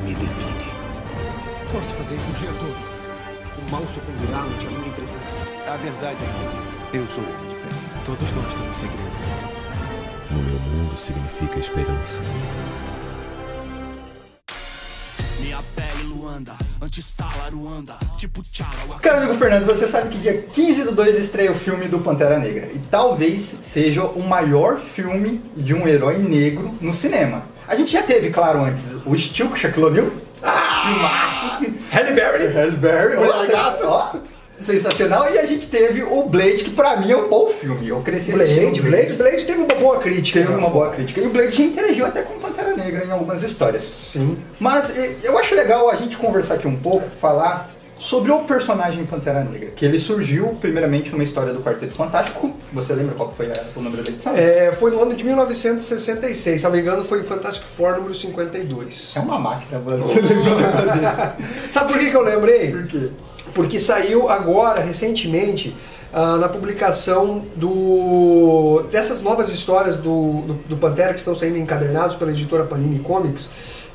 me define. Posso fazer isso o dia todo. O mal sucumbirá ante a minha presença. A verdade é que eu sou diferente. Todos nós temos segredos. No meu mundo significa esperança. Minha fé e Luanda, antissala Ruanda, tipo tchala. Cara, amigo Fernando, você sabe que dia 15/2 estreia o filme do Pantera Negra. E talvez seja o maior filme de um herói negro no cinema. A gente já teve, claro, antes o Steel, que o Shaquille O'Neal. Filmaço! Halle Berry! Halle Berry, olha gato, ó. Sensacional. E a gente teve o Blade, que pra mim é um bom filme. Eu cresci assistindo Blade teve uma boa crítica. Teve uma boa crítica. E o Blade interagiu até com o Pantera Negra em algumas histórias. Sim. Mas eu acho legal a gente conversar aqui um pouco, falar sobre o personagem Pantera Negra. Que ele surgiu, primeiramente, numa história do Quarteto Fantástico. Você lembra qual foi o número da edição? Foi no ano de 1966. Se não me engano, foi o Fantastic Four número 52. É uma máquina, mano. Você lembrou disso? Sabe por que eu lembrei? Por quê? Porque saiu agora, recentemente, na publicação dessas novas histórias do Pantera que estão saindo encadernados pela editora Panini Comics,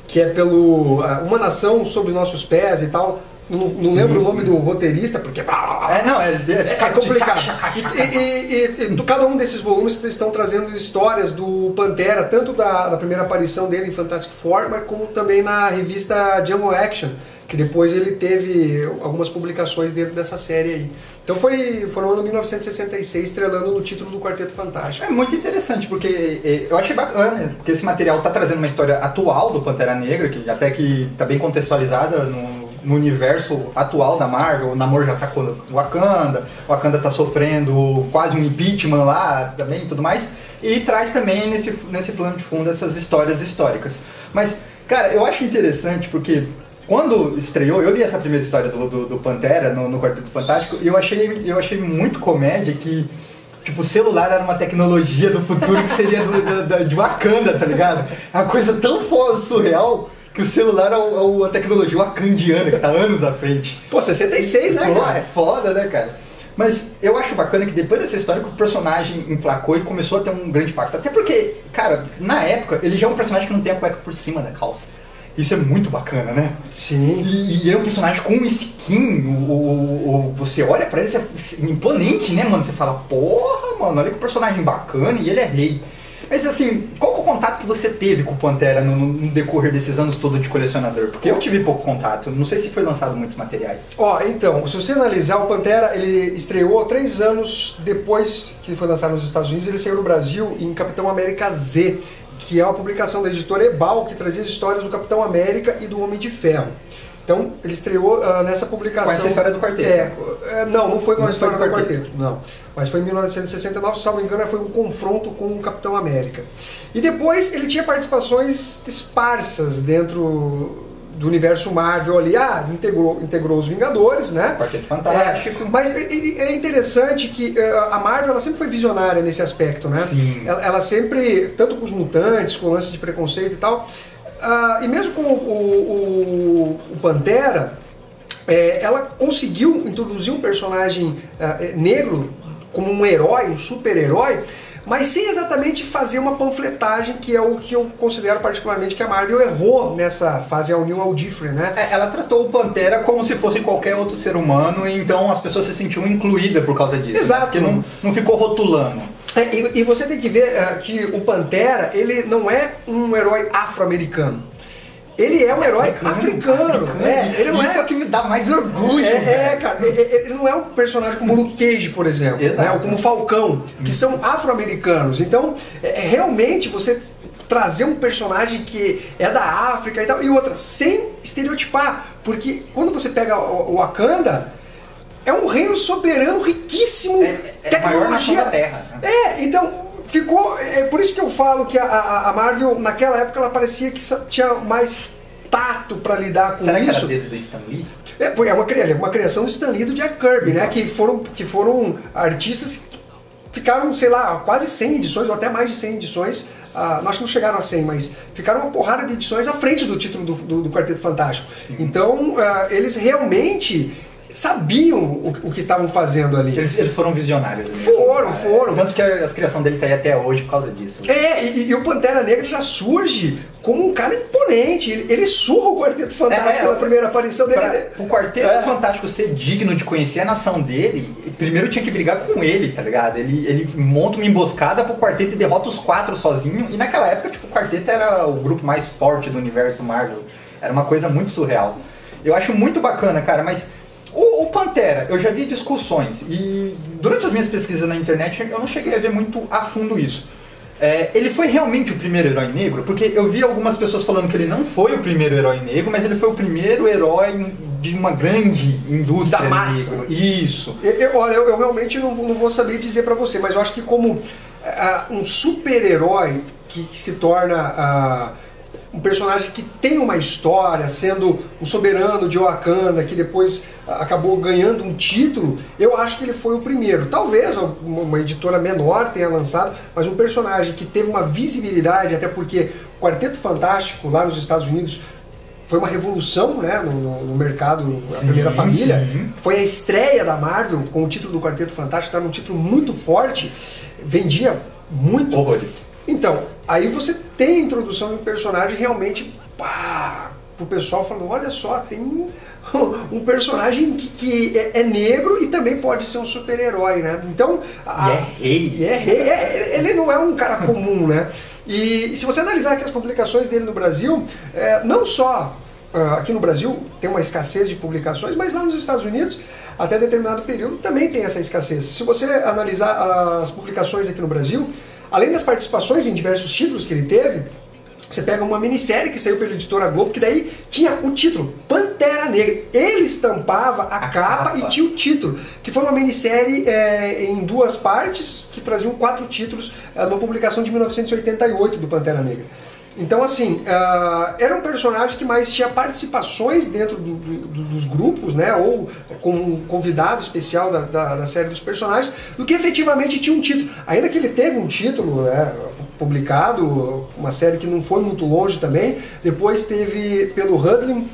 que é pelo Uma Nação Sobre Nossos Pés e tal. Não lembro o nome do roteirista, porque é complicado. E cada um desses volumes estão trazendo histórias do Pantera, tanto da primeira aparição dele em Fantastic Four, mas como também na revista Jungle Action, que depois ele teve algumas publicações dentro dessa série aí. Então foi no ano 1966, estrelando no título do Quarteto Fantástico. É muito interessante, porque eu achei bacana, porque esse material está trazendo uma história atual do Pantera Negra, que até que está bem contextualizada no universo atual da Marvel. O Namor já tá com o Wakanda tá sofrendo quase um impeachment lá também e tudo mais, e traz também nesse plano de fundo essas histórias históricas. Mas, cara, eu acho interessante porque quando estreou, eu li essa primeira história do Pantera no Quarteto Fantástico e eu achei muito comédia que, tipo, o celular era uma tecnologia do futuro que seria de Wakanda, tá ligado? É uma coisa tão surreal que o celular é a tecnologia wakandiana, que tá anos à frente. Pô, 66, né, cara? É foda, né, cara? Mas eu acho bacana que depois dessa história que o personagem emplacou e começou a ter um grande impacto. Até porque, cara, na época, ele já é um personagem que não tem a cueca por cima da calça. Isso é muito bacana, né? Sim. E é um personagem com um skin, você olha pra ele, é imponente, né, mano? Você fala, porra, mano, olha que personagem bacana, e ele é rei. Mas assim, qual que é o contato que você teve com o Pantera no decorrer desses anos todos de colecionador? Porque eu tive pouco contato, não sei se foi lançado muitos materiais. Então, se você analisar, o Pantera, ele estreou 3 anos depois que ele foi lançado nos Estados Unidos, ele saiu no Brasil em Capitão América Z, que é uma publicação da editora Ebal, que trazia as histórias do Capitão América e do Homem de Ferro. Então, ele estreou nessa publicação... Com essa história do quarteto? Não foi com a história do quarteto, não. Mas foi em 1969, se não me engano, foi um confronto com o Capitão América. E depois ele tinha participações esparsas dentro do universo Marvel ali. Integrou os Vingadores, né? Quarteto Fantástico. Mas é interessante que a Marvel ela sempre foi visionária nesse aspecto, né? Sim. Ela sempre, tanto com os mutantes, com o lance de preconceito e tal... e mesmo com o Pantera, ela conseguiu introduzir um personagem negro como um herói, um super-herói, mas sem exatamente fazer uma panfletagem, que é o que eu considero particularmente que a Marvel errou nessa fase ao New All Different, né? Ela tratou o Pantera como se fosse qualquer outro ser humano, e então as pessoas se sentiam incluídas por causa disso. Exato. Né? Porque não ficou rotulando. E você tem que ver que o Pantera, ele não é um herói afro-americano. Ele é um herói africano. Ele não Isso é o que me dá mais orgulho. Cara, ele não é um personagem como Luke Cage, por exemplo, né, ou como Falcão, que são afro-americanos. Então, realmente você trazer um personagem que é da África e tal, e outra, sem estereotipar, porque quando você pega o Wakanda, é um reino soberano riquíssimo, é a maior nação da Terra. Então ficou, por isso que eu falo que a Marvel naquela época ela parecia que tinha mais tato para lidar com Será isso. Será que era dedo do Stan Lee? É uma criação do Stan Lee e do Jack Kirby, né? Que foram artistas que ficaram, sei lá, quase 100 edições, ou até mais de 100 edições. Nós não chegaram a 100, mas ficaram uma porrada de edições à frente do título do Quarteto Fantástico. Sim. Então, eles realmente sabiam o que estavam fazendo ali. Eles foram visionários. Mesmo, foram. Tanto que a criação dele tá aí até hoje por causa disso. E o Pantera Negra já surge como um cara imponente. Ele surra o Quarteto Fantástico na primeira aparição dele. O Quarteto Fantástico ser digno de conhecer a nação dele, primeiro tinha que brigar com ele, tá ligado? Ele monta uma emboscada pro Quarteto e derrota os 4 sozinho. E naquela época, tipo, o Quarteto era o grupo mais forte do universo Marvel. Era uma coisa muito surreal. Eu acho muito bacana, cara, mas o Pantera, eu já vi discussões e durante as minhas pesquisas na internet eu não cheguei a ver muito a fundo isso. Ele foi realmente o primeiro herói negro? Porque eu vi algumas pessoas falando que ele não foi o primeiro herói negro, mas ele foi o primeiro herói de uma grande indústria da massa. Negro. Isso. Olha, eu realmente não vou saber dizer pra você, mas eu acho que como um super-herói que se torna um personagem que tem uma história, sendo um soberano de Wakanda, que depois acabou ganhando um título, eu acho que ele foi o primeiro. Talvez uma editora menor tenha lançado, mas um personagem que teve uma visibilidade, até porque o Quarteto Fantástico lá nos Estados Unidos foi uma revolução, né, no mercado, a primeira família. Sim. Foi a estreia da Marvel com o título do Quarteto Fantástico, era um título muito forte, vendia muito. Horrores. Então, aí você tem a introdução de um personagem realmente, pro pessoal falando, olha só, tem um personagem que é negro e também pode ser um super-herói, né? Então, E é rei. Ele não é um cara comum, né? E se você analisar aqui as publicações dele no Brasil, não só aqui no Brasil tem uma escassez de publicações, mas lá nos Estados Unidos, até determinado período, também tem essa escassez. Se você analisar as publicações aqui no Brasil, além das participações em diversos títulos que ele teve, você pega uma minissérie que saiu pela editora Globo, que daí tinha o título, Pantera Negra. Ele estampava a capa e tinha o título, que foi uma minissérie em 2 partes, que traziam 4 títulos, numa publicação de 1988 do Pantera Negra. Então, assim, era um personagem que mais tinha participações dentro dos grupos, né, ou como um convidado especial da série dos personagens, do que efetivamente tinha um título. Ainda que ele teve um título, né, publicado, uma série que não foi muito longe também, depois teve pelo Hudlin,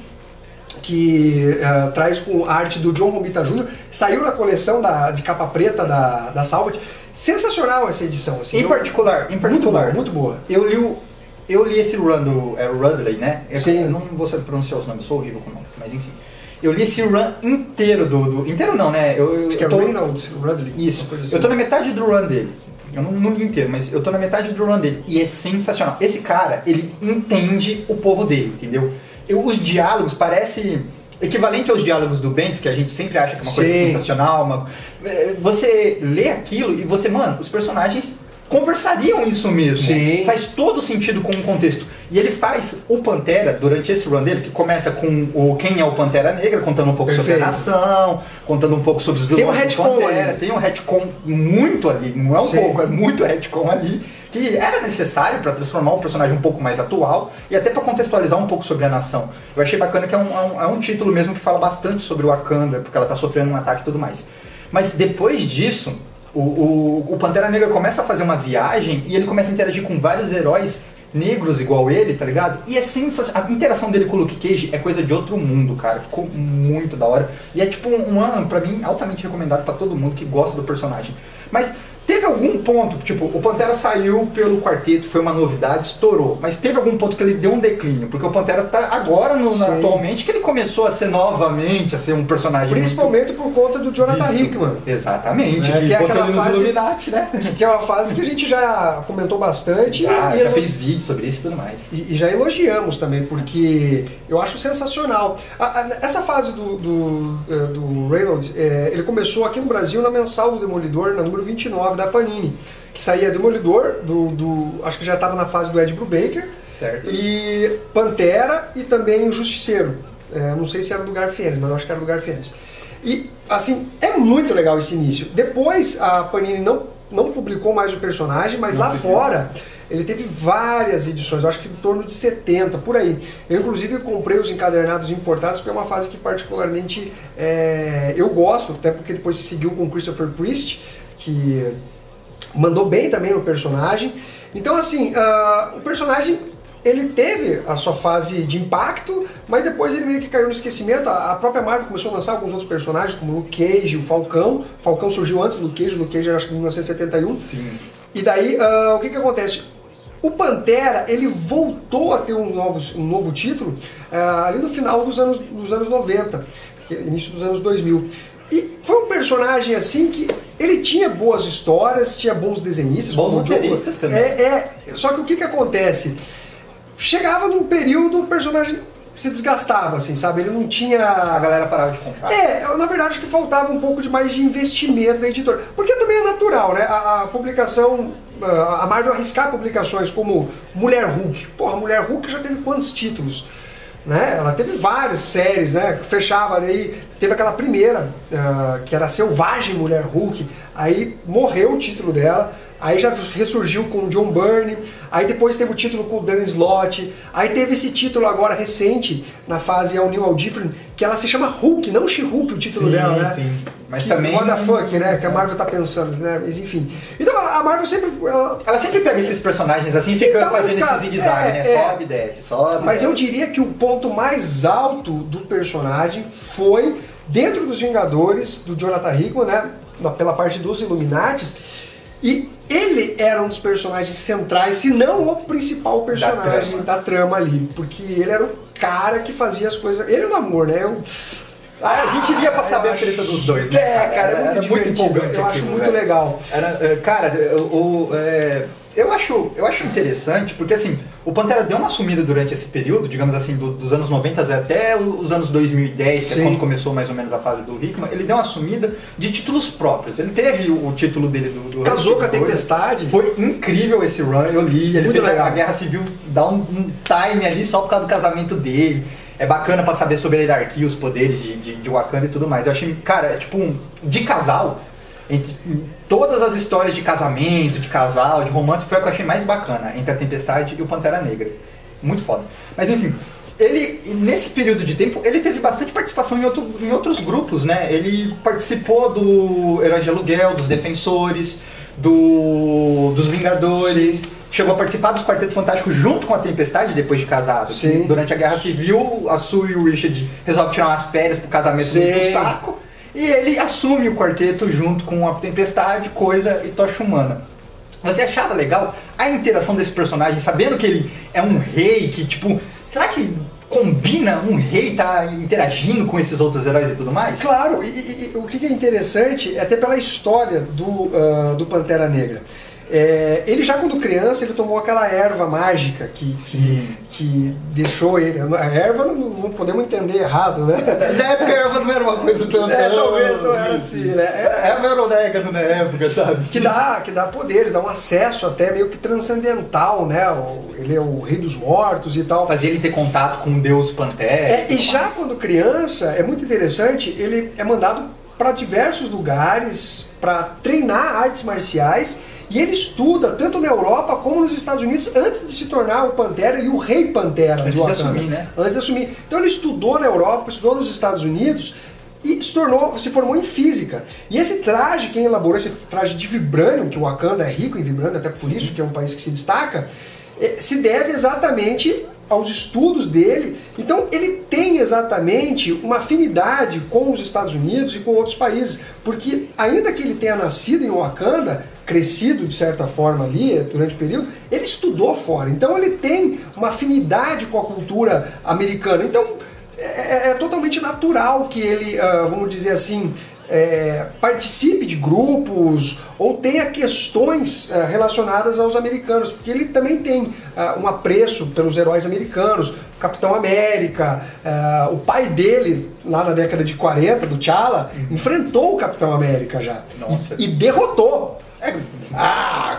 que traz com a arte do John Romita Jr., saiu na coleção de capa preta da Salvat. Sensacional essa edição. Assim, em particular, muito boa. Eu li esse run do Rudley, né? Eu não vou saber pronunciar os nomes, sou horrível com nomes, mas enfim. Eu li esse run inteiro inteiro não, né? Acho que é Reynolds, Rudley. Isso. Assim. Eu tô na metade do run dele. Eu não li inteiro, mas eu tô na metade do run dele. E é sensacional. Esse cara, ele entende o povo dele, entendeu? Os diálogos parecem equivalente aos diálogos do Bendis, que a gente sempre acha que é uma coisa sensacional. Você lê aquilo e você, mano, os personagens conversariam isso mesmo. Sim. Faz todo sentido com o contexto. E ele faz o Pantera, durante esse run dele, que começa com quem é o Pantera Negra, contando um pouco sobre a nação, contando um pouco sobre os vilões do Pantera. Tem um retcon muito ali, não é um pouco, é muito retcon ali, que era necessário para transformar o personagem um pouco mais atual e até para contextualizar um pouco sobre a nação. Eu achei bacana que é um título mesmo que fala bastante sobre o Wakanda, porque ela está sofrendo um ataque e tudo mais. Mas depois disso, o Pantera Negra começa a fazer uma viagem e ele começa a interagir com vários heróis negros igual ele, tá ligado? E é sensacional. A interação dele com o Luke Cage é coisa de outro mundo, cara. Ficou muito da hora. E é tipo pra mim, altamente recomendado pra todo mundo que gosta do personagem. Mas teve algum ponto, tipo, o Pantera saiu pelo quarteto, foi uma novidade, estourou. Mas teve algum ponto que ele deu um declínio, porque o Pantera tá agora, atualmente, que ele começou a ser novamente, a ser um personagem principalmente por conta do Jonathan Hickman. Exatamente, que é aquela ele fase, nos Illuminati, né? Que é uma fase que a gente já comentou bastante. Já fez vídeo sobre isso e tudo mais. E já elogiamos também, porque eu acho sensacional. Essa fase do Reynolds, ele começou aqui no Brasil na mensal do Demolidor, na número 29 da Panini, que saía Demolidor, acho que já estava na fase do Ed Brubaker, certo. E Pantera e também o Justiceiro. Não sei se era do Garfienes, mas eu acho que era do Garfienes. E, assim, é muito legal esse início. Depois a Panini não publicou mais o personagem, mas lá fora ele teve várias edições, eu acho que em torno de 70, por aí. Eu, inclusive, comprei os encadernados importados, porque é uma fase que particularmente eu gosto, até porque depois se seguiu com o Christopher Priest, que mandou bem também no personagem. Então, assim, o personagem ele teve a sua fase de impacto, mas depois ele meio que caiu no esquecimento. A própria Marvel começou a lançar alguns outros personagens, como o Luke Cage, o Falcão. O Falcão surgiu antes do Luke Cage era acho que em 1971. Sim. E daí, o que acontece? O Pantera, ele voltou a ter um novo título ali no final dos anos 90, início dos anos 2000. E foi um personagem assim que ele tinha boas histórias, tinha bons desenhistas, bons roteiristas também. Só que o que acontece? Chegava num período, o personagem se desgastava, assim, sabe? Ele não tinha... A galera parava de comprar. Na verdade, acho que faltava um pouco mais de investimento da editora. Porque também é natural, né? A publicação... A Marvel arriscar publicações como Mulher Hulk. Porra, Mulher Hulk já teve quantos títulos? Né? Ela teve várias séries, né? Fechava ali, teve aquela primeira, que era Selvagem Mulher Hulk, aí morreu o título dela, aí já ressurgiu com o John Byrne, aí depois teve o título com o Dan Slott, aí teve esse título agora recente, na fase All New All Different, que ela se chama Hulk, não She-Hulk o título dela, né? Sim, mas que, também... What the fuck, né? Que a Marvel tá pensando, né? Mas enfim. Então a Marvel sempre... Ela sempre pega esses personagens assim e fica fazendo esse zigue-zague, né? Sobe, desce, sobe. Mas eu diria que o ponto mais alto do personagem foi dentro dos Vingadores, do Jonathan Hickman, né? Pela parte dos Illuminatis. E ele era um dos personagens centrais, se não o principal personagem da trama ali. Porque ele era o cara que fazia as coisas... Ele é o namoro, né? A gente iria pra saber a treta dos dois, né? Cara, é muito empolgante. Eu acho muito legal. Cara, eu acho interessante, porque assim, o Pantera deu uma sumida durante esse período, digamos assim, dos anos 90 até os anos 2010, que é quando começou mais ou menos a fase do Hickman, ele deu uma sumida de títulos próprios. Ele teve o título dele do Casou com a Tempestade. Foi incrível esse run, eu li. Ele muito fez legal. a Guerra Civil dar um time ali só por causa do casamento dele. É bacana pra saber sobre a hierarquia, os poderes de Wakanda e tudo mais. Eu achei, cara, é tipo de casal, entre todas as histórias de casamento, de casal, de romance, foi a que eu achei mais bacana, entre a Tempestade e o Pantera Negra. Muito foda. Mas enfim, ele, nesse período de tempo, ele teve bastante participação em outros grupos, né? Ele participou do Heróis de Aluguel, dos Defensores, dos Vingadores... Sim. Chegou a participar dos Quarteto Fantástico junto com a Tempestade, depois de casado. Sim. Durante a Guerra Civil, a Sue e o Richard resolvem tirar umas férias pro casamento do saco. E ele assume o quarteto junto com a Tempestade, Coisa e Tocha Humana. Você achava legal a interação desse personagem, sabendo que ele é um rei, que tipo... Será que combina um rei tá interagindo com esses outros heróis e tudo mais? Claro, e o que é interessante é até pela história do Pantera Negra. Ele já quando criança, ele tomou aquela erva mágica que deixou ele... A erva não podemos entender errado, né? Na época a erva não era uma coisa tão... talvez não era assim, né? Erva era orégano na época, sabe? Que dá poderes, dá um acesso até meio que transcendental, né? Ele é o rei dos mortos e tal. Fazia ele ter contato com o deus Pantera. E já quando criança, é muito interessante, ele é mandado para diversos lugares para treinar artes marciais. E ele estuda tanto na Europa como nos Estados Unidos antes de se tornar o Pantera e o Rei Pantera. Antes de assumir, né? Antes de assumir. Então ele estudou na Europa, estudou nos Estados Unidos e se formou em física. E esse traje, quem elaborou esse traje de vibranium, que o Wakanda é rico em vibranium, até por isso que é um país que se destaca, se deve exatamente aos estudos dele. Então ele tem exatamente uma afinidade com os Estados Unidos e com outros países, porque ainda que ele tenha nascido em Wakanda, crescido de certa forma ali durante o período, ele estudou fora, então ele tem uma afinidade com a cultura americana. Então é totalmente natural que ele, vamos dizer assim, participe de grupos ou tenha questões relacionadas aos americanos, porque ele também tem um apreço pelos heróis americanos. Capitão América, o pai dele, lá na década de 40, do T'Challa, enfrentou o Capitão América já. Nossa. E derrotou.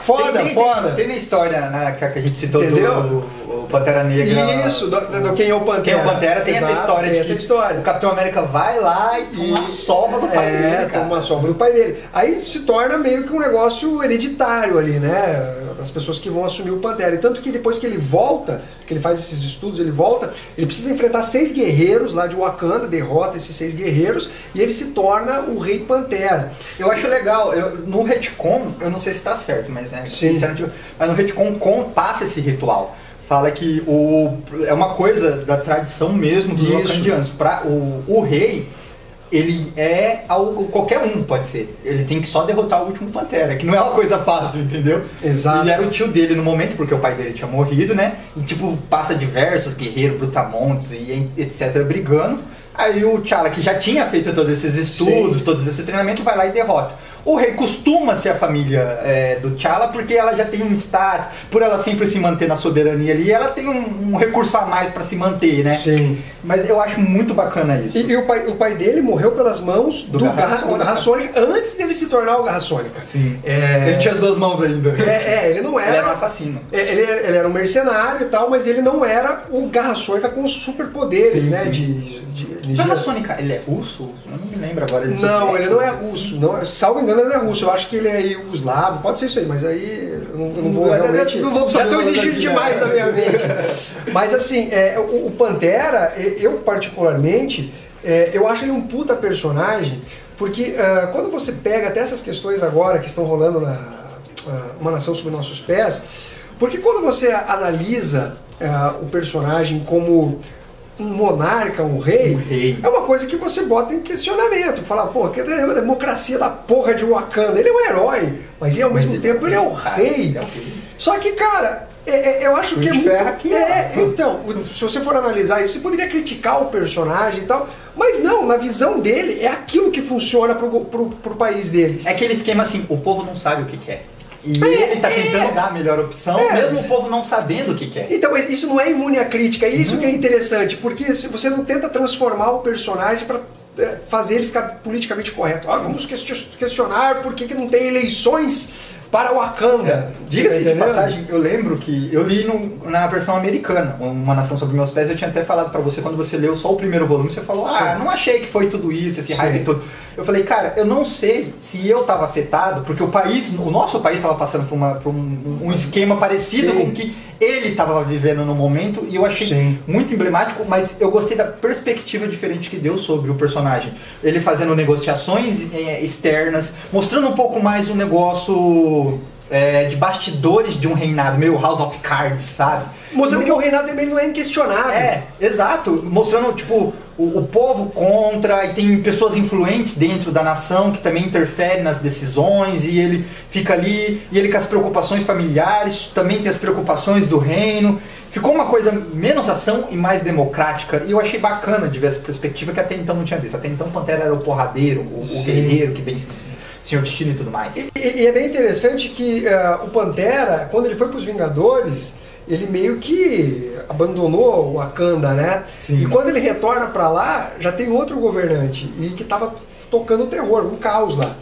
Foda. Tem na história, né, que a gente citou do Pantera Negra. Isso, do Quem é o Pantera. Quem é o Pantera tem essa história. Tem essa história. O Capitão América vai lá e toma uma sova do pai dele, cara. Toma uma sova do pai dele. Aí se torna meio que um negócio hereditário ali, né? As pessoas que vão assumir o Pantera. E tanto que depois que ele volta, que ele faz esses estudos, ele precisa enfrentar 6 guerreiros lá de Wakanda, derrota esses 6 guerreiros e ele se torna o Rei Pantera. Eu acho legal, no retcon, eu não sei se tá certo, mas Sim. Mas no retcon passa esse ritual. fala que é uma coisa da tradição mesmo dos wakandianos. O rei, ele é algo, qualquer um pode ser. Ele tem que só derrotar o último Pantera, que não é uma coisa fácil, entendeu? Exato. Ele era o tio dele no momento, porque o pai dele tinha morrido, né? E tipo, passa diversos guerreiros, brutamontes e etc. brigando. Aí o T'Challa, que já tinha feito todos esses estudos, todos esse treinamento, vai lá e derrota. O rei costuma ser a família do T'Challa, porque ela já tem um status, por ela sempre se manter na soberania ali, ela tem um recurso a mais pra se manter, né? Sim. Mas eu acho muito bacana isso. E o pai dele morreu pelas mãos do Garra Sônica antes dele se tornar o Garra Sônica. Sim. Ele tinha as duas mãos ainda. Ele não era... Ele era um assassino. Ele era um mercenário e tal, mas ele não era o Garra Sônica com superpoderes, né? O Garra Sônica, ele é russo? Eu não me lembro agora. Ele não é russo. Não, salvo engano, ele é russo. Eu acho que ele é iugoslavo. Pode ser isso aí, mas aí eu não vou realmente... Não vamos já estou exigindo demais na minha mente. Mas assim, o Pantera, eu particularmente, eu acho ele um puta personagem, porque quando você pega até essas questões agora que estão rolando na Uma Nação Sob Nossos Pés, porque quando você analisa o personagem como um monarca, um rei, é uma coisa que você bota em questionamento. Falar, pô, que é a democracia da porra de Wakanda. Ele é um herói, mas ao mesmo tempo ele é o rei. Só que, cara, eu acho que é muito... Então, se você for analisar isso, você poderia criticar o personagem e tal, mas não, na visão dele, é aquilo que funciona pro país dele. É aquele esquema assim, o povo não sabe o que quer. E ele está tentando dar a melhor opção, mesmo o povo não sabendo o que quer. Então, isso não é imune à crítica, é isso que é interessante, porque se você não tenta transformar o personagem para fazer ele ficar politicamente correto. Vamos questionar por que não tem eleições para Wakanda. Diga-se de passagem, eu lembro que eu li na versão americana, Uma Nação Sob Meus Pés. Eu tinha até falado pra você, quando você leu só o primeiro volume, você falou, não achei que foi tudo isso, esse hype todo. Eu falei, cara, eu não sei se eu tava afetado, porque o nosso país estava passando por um esquema parecido com o que ele estava vivendo no momento, e eu achei muito emblemático, mas eu gostei da perspectiva diferente que deu sobre o personagem. Ele fazendo negociações externas, mostrando um pouco mais o negócio de bastidores de um reinado, meio House of Cards, sabe? Mostrando que o reinado também não é inquestionável. Exato. Mostrando, tipo, o povo contra, e tem pessoas influentes dentro da nação que também interferem nas decisões, e ele fica ali, e ele com as preocupações familiares, também tem as preocupações do reino. Ficou uma coisa menos ação e mais democrática, e eu achei bacana de ver essa perspectiva que até então não tinha visto. Até então o Pantera era o porradeiro, o guerreiro que vem... Senhor Destino e tudo mais. E é bem interessante que o Pantera, quando ele foi para os Vingadores, ele meio que abandonou o Wakanda, né? Sim. E quando ele retorna para lá, já tem outro governante, e que estava tocando o terror, um caos lá.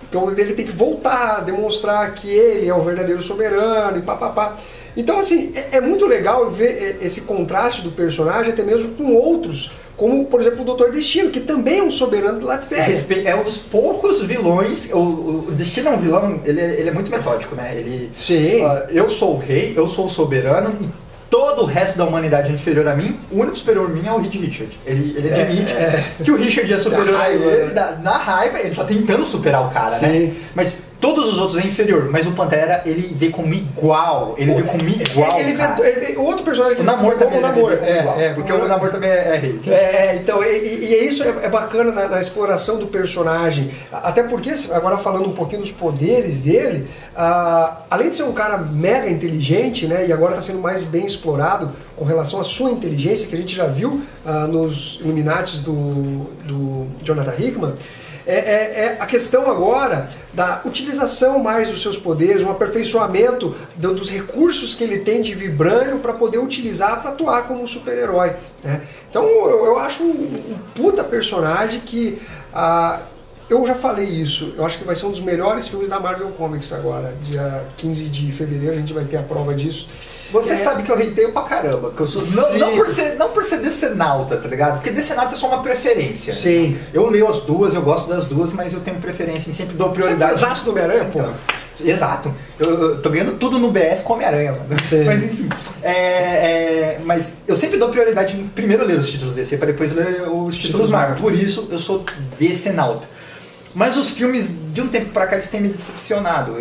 Então ele tem que voltar, demonstrar que ele é o verdadeiro soberano e papapá. Então, assim, é muito legal ver esse contraste do personagem, até mesmo com outros, como, por exemplo, o Doutor Destino, que também é um soberano do Latveria. É um dos poucos vilões. O Destino é um vilão, ele é muito metódico, né? Sim. Eu sou o rei, eu sou o soberano, e todo o resto da humanidade é inferior a mim. O único superior a mim é o Reed Richard. Ele admite que o Richard é superior a ele. Na raiva, ele tá tentando superar o cara, né? Mas todos os outros é inferior, mas o Pantera, ele vê como igual. Ele vê como igual. O outro personagem que o Namor também o Namor, porque o Namor também é rei. Então, isso é bacana na exploração do personagem. Até porque, agora falando um pouquinho dos poderes dele, além de ser um cara mega inteligente, né, e agora está sendo mais bem explorado com relação à sua inteligência, que a gente já viu nos Illuminatis do Jonathan Hickman, a questão agora da utilização mais dos seus poderes, um aperfeiçoamento dos recursos que ele tem de vibrânio para poder utilizar para atuar como um super-herói, né? Então eu acho um puta personagem que eu já falei isso, eu acho que vai ser um dos melhores filmes da Marvel Comics agora, dia 15 de fevereiro a gente vai ter a prova disso. Você sabe que eu reiteio pra caramba, que eu sou não por ser decenalta, tá ligado? Porque decenalta é só uma preferência. Sim. Eu leio as duas, eu gosto das duas, mas eu tenho preferência e sempre dou prioridade. Você fez do Homem-Aranha, pô? Então, exato. Eu tô ganhando tudo no BS com Homem-Aranha, mano. Sim. Mas enfim. Mas eu sempre dou prioridade em primeiro ler os títulos DC, pra depois ler os títulos Marvel. Por isso eu sou decenalta. Mas os filmes, de um tempo pra cá, eles têm me decepcionado.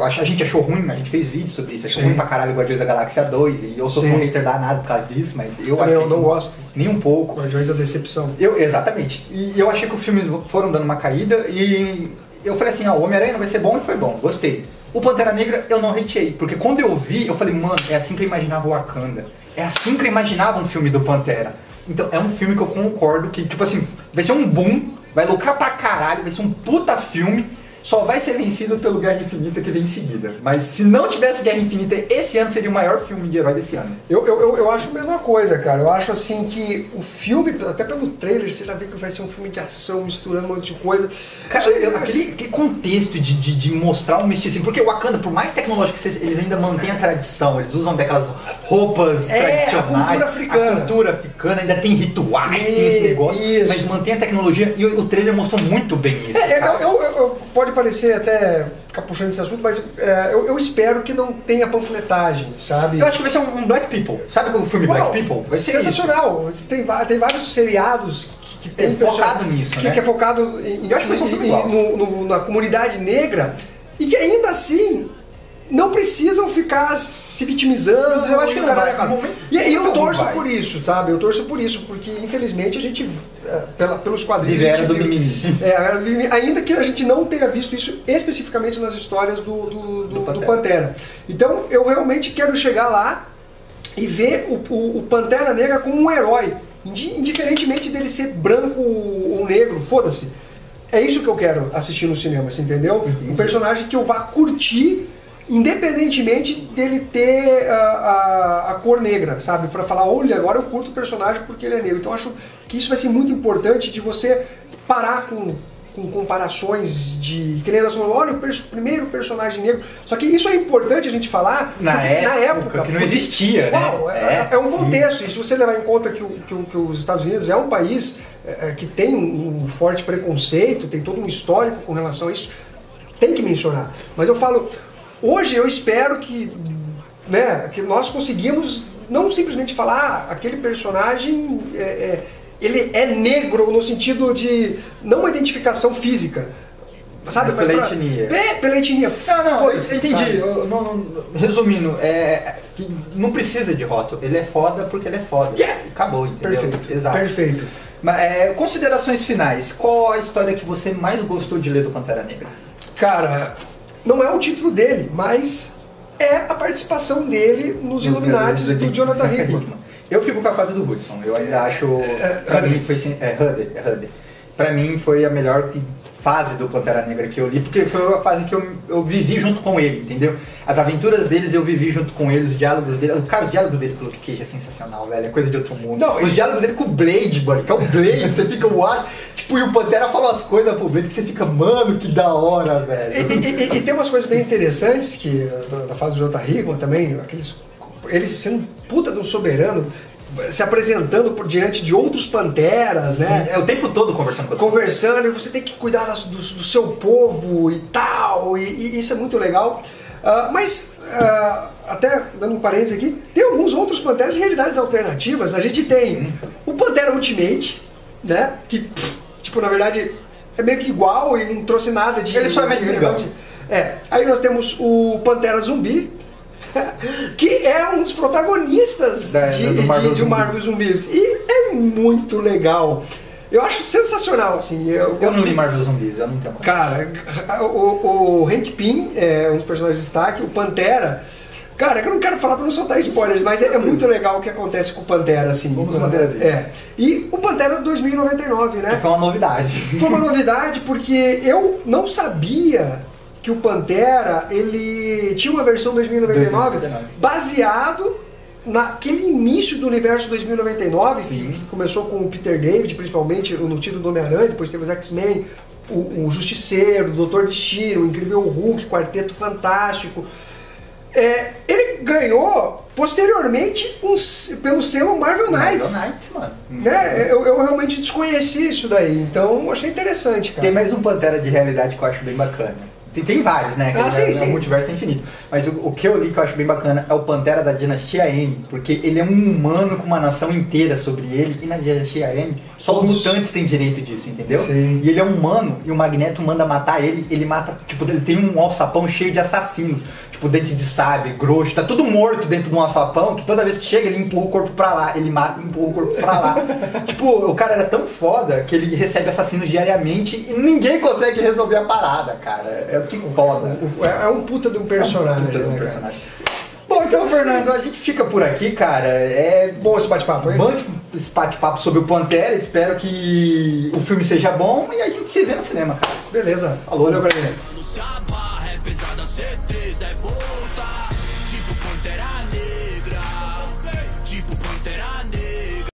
A gente achou ruim, a gente fez vídeo sobre isso. Achou ruim pra caralho Guardiões da Galáxia 2. E eu sou um hater danado por causa disso, mas eu achei... Eu não gosto. Nem um pouco. Guardiões da Decepção. Exatamente. E eu achei que os filmes foram dando uma caída e eu falei assim, ó, o Homem-Aranha não vai ser bom, e foi bom, gostei. O Pantera Negra eu não hateei, porque quando eu vi, eu falei, mano, é assim que eu imaginava o Wakanda. É assim que eu imaginava um filme do Pantera. Então é um filme que eu concordo que, tipo assim, vai ser um boom, vai lucrar pra caralho, vai ser um puta filme, só vai ser vencido pelo Guerra Infinita que vem em seguida. Mas se não tivesse Guerra Infinita, esse ano seria o maior filme de herói desse ano. Eu acho a mesma coisa, cara. Eu acho assim que o filme, até pelo trailer, você já vê que vai ser um filme de ação, misturando um monte de coisa. Cara, aquele contexto de mostrar um misticismo, porque o Wakanda, por mais tecnológico que seja, eles ainda mantêm a tradição, eles usam daquelas roupas tradicionais. A cultura africana, ainda tem rituais, tem esse negócio, mas mantém a tecnologia e o trailer mostrou muito bem isso. Pode parecer até ficar puxando esse assunto, mas eu espero que não tenha panfletagem, sabe? Eu acho que vai ser um Black People. Sabe o filme Black People? Vai ser sensacional. Tem vários seriados que tem focado nisso, né? Que é focado na comunidade negra e que ainda assim não precisam ficar se vitimizando. Eu acho que não vai. E eu torço por isso, sabe? Eu torço por isso, porque infelizmente a gente, pelos quadrinhos... Era do mimimi. Ainda que a gente não tenha visto isso especificamente nas histórias do Pantera. Então eu realmente quero chegar lá e ver o Pantera Negra como um herói. Indiferentemente dele ser branco ou negro, foda-se. É isso que eu quero assistir no cinema, você entendeu? Entendi. Um personagem que eu vá curtir, independentemente dele ter a cor negra, sabe? Pra falar, olha, agora eu curto o personagem porque ele é negro. Então acho que isso vai ser muito importante de você parar com comparações de... Que nem nós falamos, olha, o primeiro personagem negro. Só que isso é importante a gente falar na época que não existia, né? É um contexto. E se você levar em conta que os Estados Unidos é um país que tem um forte preconceito, tem todo um histórico com relação a isso, tem que mencionar. Mas eu falo, hoje eu espero que nós conseguimos não simplesmente falar aquele personagem... ele é negro no sentido de não uma identificação física, sabe? Mas pela etnia. Pela etnia. Não, eu entendi. Resumindo, não precisa de rótulo. Ele é foda porque ele é foda. Acabou, entendeu? Perfeito. Exato. Perfeito. Mas, considerações finais. Qual a história que você mais gostou de ler do Pantera Negra? Cara, não é o título dele, mas é a participação dele nos Illuminati do Jonathan Hickman. Eu fico com a fase do Hudson. Eu ainda acho... Pra mim foi... Hudder. Pra mim foi a melhor fase do Pantera Negra que eu li, porque foi a fase que eu vivi junto com ele, entendeu? As aventuras deles eu vivi junto com ele, os diálogos dele... Cara, o diálogo dele com o Luke Cage é sensacional, velho. É coisa de outro mundo. Não, os diálogos dele com o Blade, mano. Que é o Blade, você fica... Tipo, e o Pantera fala umas coisas pro Blade que você fica... Mano, que da hora, velho. E tem umas coisas bem interessantes que da fase do Jonathan Hickman também, eles sendo puta de um soberano, se apresentando diante de outros panteras, né? É o tempo todo conversando com Conversando, e você tem que cuidar do seu povo e tal, e isso é muito legal. Mas, até dando um parênteses aqui, tem alguns outros panteras de realidades alternativas. A gente tem o Pantera Ultimate, né? Que, tipo, na verdade, é meio que igual e não trouxe nada de... Ele só é mais legal. Aí nós temos o Pantera Zumbi, que é um dos protagonistas de Marvel Zumbis. E é muito legal. Eu acho sensacional, assim. Eu não li Marvel Zumbis, eu não tenho. Cara, o Hank Pym é um dos personagens de destaque, o Pantera... Cara, eu não quero falar pra não soltar spoilers, mas é muito legal o que acontece com o Pantera, assim. Vamos manter assim. E o Pantera 2099, né? Que foi uma novidade. Foi uma novidade porque eu não sabia que o Pantera, ele tinha uma versão 2099 baseado naquele início do universo 2099, que começou com o Peter David, principalmente no título do Homem-Aranha, depois teve os X-Men, o Justiceiro, o Doutor Destino, o Incrível Hulk, Quarteto Fantástico. Ele ganhou posteriormente pelo selo Marvel Knights. Marvel Knights, mano. Né? Eu realmente desconheci isso daí, então achei interessante, cara. Tem mais um Pantera de realidade que eu acho bem bacana. Tem vários, né? Sim. O multiverso é infinito. Mas o que eu li que eu acho bem bacana é o Pantera da Dinastia M, porque ele é um humano com uma nação inteira sobre ele, e na Dinastia M só os mutantes têm direito disso, entendeu? Sim. E ele é um humano, e o Magneto manda matar ele mata, tipo, ele tem um alçapão cheio de assassinos. Tipo, dente de sabre, grosso, tá tudo morto dentro de um alçapão, que toda vez que chega ele empurra o corpo pra lá, ele mata e empurra o corpo pra lá. Tipo, o cara era tão foda que ele recebe assassinos diariamente e ninguém consegue resolver a parada, cara. É que foda. É um puta de um personagem, Bom, então, Fernando, a gente fica por aqui, cara. É bom esse bate-papo, hein? Bom esse bate-papo sobre o Pantera. Espero que o filme seja bom e a gente se vê no cinema, cara. Beleza. Falou, valeu, galera. No Ceará, é pesada, certeza, é boa.